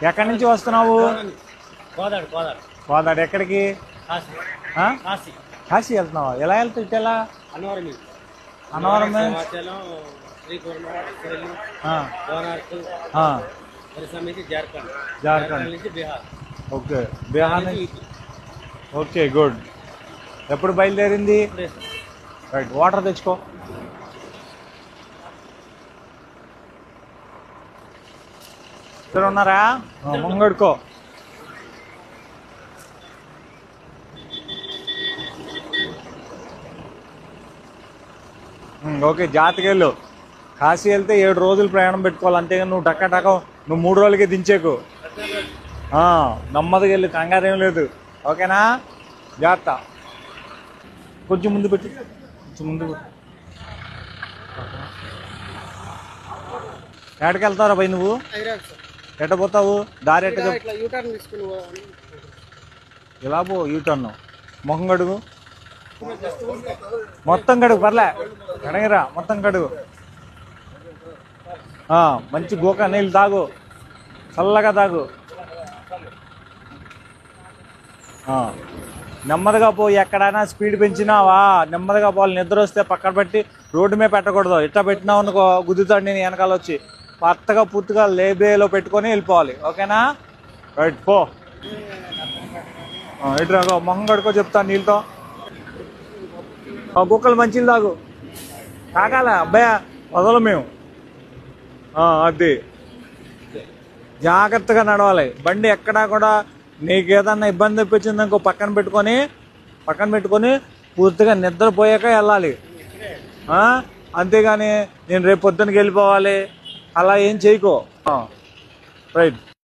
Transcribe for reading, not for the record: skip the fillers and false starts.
ఎక్కడి నుంచి వస్తున్నావు? కోదాడు. ఎక్కడికి? కాశీ వెళ్తున్నావా? ఎలా వెళ్తావు? ఇటు ఎలా? అన్నవరం జార్ఖండ్. ఓకే, బీహార్ నుంచి. Okay, good. ఎప్పుడు బయలుదేరింది? రైట్, వాటర్ తెచ్చుకో. ఇక్కడ ఉన్నారా? ముంగడుకో. ఓకే, జాగ్రత్తగా వెళ్ళు. కాశీ వెళ్తే 7 రోజులు ప్రయాణం పెట్టుకోవాలి, అంతేగాని నువ్వు నువ్వు 3 రోజులకే దించేకు. నెమ్మదిగా వెళ్ళు, కంగారేం లేదు. ఓకేనా? జాగ్రత్త. కొంచెం ముందు పెట్టి, ఎక్కడికి వెళ్తారా భయ్ నువ్వు? ఎట్ట పోతావు? దారి ఎట్ట? ఇలా పో. యూటర్న్. ముఖం కడుగు. మొత్తం కడుగు, పర్లే. కడగరా, మొత్తం కడుగు. మంచి గోక నీళ్ళు తాగు, చల్లగా తాగు. నెమ్మదిగా పో. ఎక్కడైనా స్పీడ్ పెంచినావా నెమ్మదిగా పోవాలి. నిద్ర వస్తే పక్కన పెట్టి రోడ్డు మీద పెట్టకూడదు. ఇట్లా పెట్టినావు అనుకో, గుద్దుతాడు నేను వెనకాల వచ్చి. పత్తగా పూర్తిగా లేబేలో పెట్టుకొని వెళ్ళిపోవాలి. ఓకేనా? రైట్, పో. ఇట్లా మొహం కడుకో, చెప్తాను నీళ్ళతో. కుక్కలు మంచిలు తాగు. తాగాల అబ్బాయి, వదలం మేము. అది జాగ్రత్తగా నడవాలి. బండి ఎక్కడా కూడా నీకు ఏదన్నా ఇబ్బంది తెప్పించింది ఇంకో పక్కన పెట్టుకొని పూర్తిగా నిద్రపోయాక వెళ్ళాలి. అంతేగాని నేను రేపు పొద్దునకి వెళ్ళిపోవాలి అలా ఏం చేయకో. రైట్.